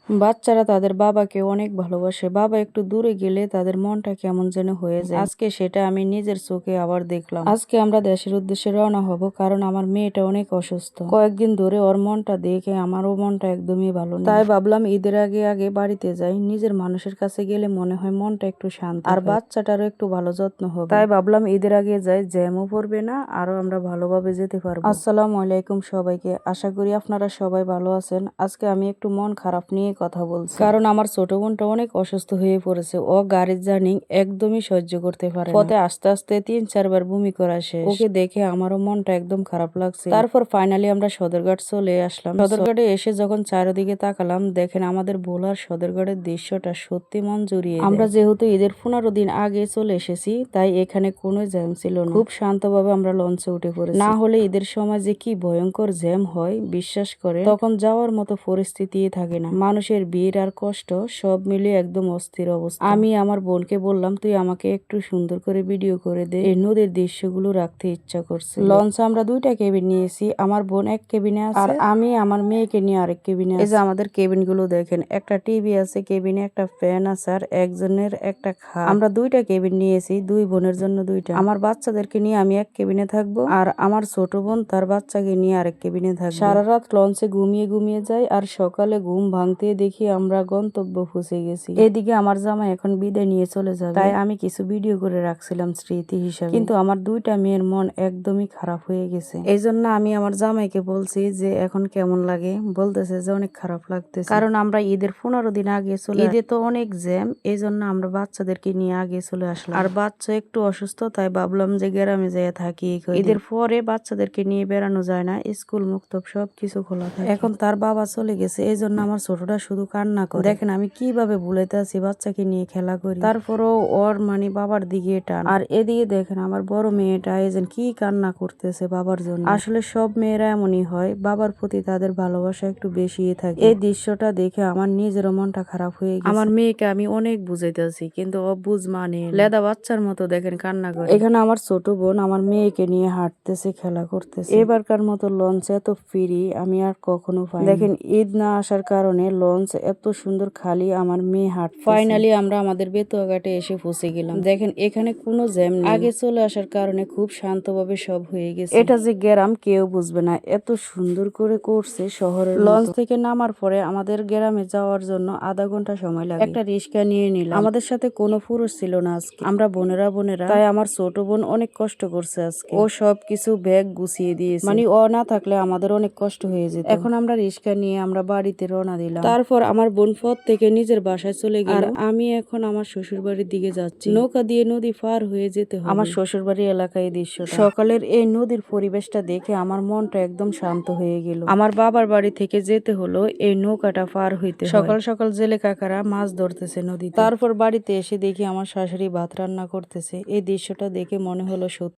বাচ্চারা তাদের বাবাকে অনেক ভালোবাসে। বাবা একটু দূরে গেলে তাদের মনটা কেমন যেন হয়ে যায়। আজকে সেটা আমি নিজের চোখে আবার দেখলাম। আজকে আমরা দেশের উদ্দেশ্যে রওনা হব, কারণ আমার মেয়েটা অনেক অসুস্থ। কয়েকদিন ধরে ওর মনটা দেখে আমারও মনটা একদমই ভালো নেই। তাই ভাবলাম ঈদের আগে আগে বাড়িতে যাই। নিজের মানুষের কাছে গেলে মনে হয় মনটা একটু শান্ত, আর বাচ্চাটারও একটু ভালো যত্ন হবে। তাই ভাবলাম ঈদের আগে যাই, জ্যামও পড়বে না, আরো আমরা ভালোভাবে যেতে পারবো। আসসালামু আলাইকুম সবাইকে, আশা করি আপনারা সবাই ভালো আছেন। আজকে আমি একটু মন খারাপ নিয়ে কথা বলছি, কারণ আমার ছোট বোনটা অনেক অসুস্থ হয়ে পড়েছে। ও গাড়ির জার্নি একদমই সহ্য করতে পারে না। পথে আস্তে আস্তে 3-4 বার বমি করা শেষ। ওকে দেখে আমারও মনটা একদম খারাপ লাগছে। তারপর ফাইনালি আমরা সদরঘাট চলে আসলাম। সদরঘাটে এসে যখন চারিদিকে তাকালাম, দেখেন আমাদের ভোলার সদরঘাটের দৃশ্যটা সত্যি মন জুড়িয়ে। আমরা যেহেতু ঈদের 15 দিন আগে চলে এসেছি, তাই এখানে কোনো জ্যাম ছিল না। খুব শান্তভাবে আমরা লঞ্চে উঠে পড়েছি। না হলে ঈদের সময় যে কি ভয়ঙ্কর জ্যাম হয় বিশ্বাস করে, তখন যাওয়ার মতো পরিস্থিতি থাকে না। মানুষের ভিড় আর কষ্ট সব মিলিয়ে একদম অস্থির অবস্থা। আমি আমার বোনকে বললাম, তুই আমাকে একটু সুন্দর করে ভিডিও করে দে, এই নদীর দৃশ্যগুলো রাখতে ইচ্ছা করছে। লঞ্চে আমরা 2টা কেবিন নিয়েছি। আমার বোন এক কেবিনে আছে, আর আমি আমার মেয়েকে নিয়ে আরেক কেবিনে আছি। এই যে আমাদের কেবিন গুলো দেখেন, একটা টিভি আছে কেবিনে, একটা ফ্যান আছে, আর একজনের একটা খাট। আমরা 2টা কেবিন নিয়েছি, 2 বোনের জন্য 2টা। আমার বাচ্চাদেরকে নিয়ে আমি এক কেবিনে থাকবো, আর আমার ছোট বোন তার বাচ্চাকে নিয়ে আরেক কেবিনে থাকবে। সারা রাত লঞ্চে ঘুমিয়ে ঘুমিয়ে যায়, আর সকালে ঘুম ভাঙতে দেখি আমরা গন্তব্য পৌঁছে গেছি। এদিকে আমার জামাই এখন বিদায় নিয়ে চলে যাবে, তাই আমি কিছু ভিডিও করে রাখছিলাম স্মৃতি হিসাবে। কিন্তু আমার 2টা মেয়ের মন একদমই খারাপ হয়ে গেছে। এই জন্য আমি আমার জামাইকে বলছি যে এখন কেমন লাগে, বলতেছে যে অনেক খারাপ লাগতেছে, কারণ আমরা ঈদের 15 দিন আগে চলে। ঈদে তো অনেক জ্যাম, এই জন্য আমরা বাচ্চাদেরকে নিয়ে আগে চলে আসলাম। আর বাচ্চা একটু অসুস্থ, তাই ভাবলাম যে গ্রামে যেয়ে থাকি। ঈদের পরে বাচ্চাদেরকে নিয়ে বেড়ানো যায় না, স্কুল মুক্ত সবকিছু খোলা থাকে। এখন তার বাবা চলে গেছে, এই জন্য আমার ছোটটা শুধু কান্না করে। দেখেন আমি কিভাবে ভুলাইতে আছি, বাচ্চাকে নিয়ে খেলা করি, তারপরও ওর বাবার দিকে টান। আর এদিকে দেখেন আমার বড় মেয়েটা এজেন কি কান্না করতেছে বাবার জন্য। আসলে সব মেয়েরা এমনই হয়, বাবার প্রতি তাদের ভালোবাসা একটু বেশি থাকে। এই দৃশ্যটা দেখে আমার নিজেরও মনটা খারাপ হয়ে গেছে। আমার মেয়েকে আমি অনেক বুঝাইতেছি, কিন্তু ও বুঝ মানে লেদা বাচ্চার মতো দেখেন কান্না করে। এখানে আমার ছোট বোন আমার মেয়েকে নিয়ে হাঁটতেছে, খেলা করতেছে। এবারকার মতো লঞ্চ এত ফ্রি আমি আর কখনো পাই। দেখেন ঈদ না আসার কারণে লঞ্চ এত সুন্দর খালি, আমার মেয়ে হাঁটছে। ফাইনালি আমরা আমাদের বেতুয়া ঘাটে এসে পৌঁছে গেলাম। দেখেন এখানে কোনো জ্যাম নেই। আগে চলে আসার কারণে খুব শান্তভাবে সব হয়ে গেছে। এটা যে গ্রাম কেউ বুঝবে না, এত সুন্দর করে করছে শহরের। লঞ্চ থেকে নামার পরে আমাদের গ্রামে যাওয়ার জন্য আধা ঘন্টা সময় লাগে। একটা রিক্সা নিয়ে নিলাম। আমাদের সাথে কোনো পুরুষ ছিল না আজকে, আমরা বোনেরা, তাই আমার ছোট বোন অনেক কষ্ট করছে আজকে। ও সবকিছু ব্যাগ গুছিয়ে দিয়েছে, ও না থাকলে আমাদের অনেক কষ্ট হয়ে যেত। এখন আমরা রিক্সা নিয়ে আমরা বাড়িতে রওনা দিলাম। তারপর আমার বোন পথ থেকে নিজের বাসায় চলে গেল, আর আমি এখন আমার শ্বশুর বাড়ির দিকে যাচ্ছি। নৌকা দিয়ে নদী পার হয়ে যেতে হবে। আমার শ্বশুর বাড়ির এলাকায় দৃশ্যটা, সকালের এই নদীর পরিবেশটা দেখে আমার মনটা একদম শান্ত হয়ে গেল। আমার বাবার বাড়ি থেকে যেতে হলো এই নৌকাটা পার হইতে। সকাল সকাল জেলে কাকারা মাছ ধরতেছে নদীতে। তারপর বাড়িতে এসে দেখি আমার শাশুড়ি ভাত রান্না করতেছে। এই দৃশ্যটা দেখে মনে হলো সত্যি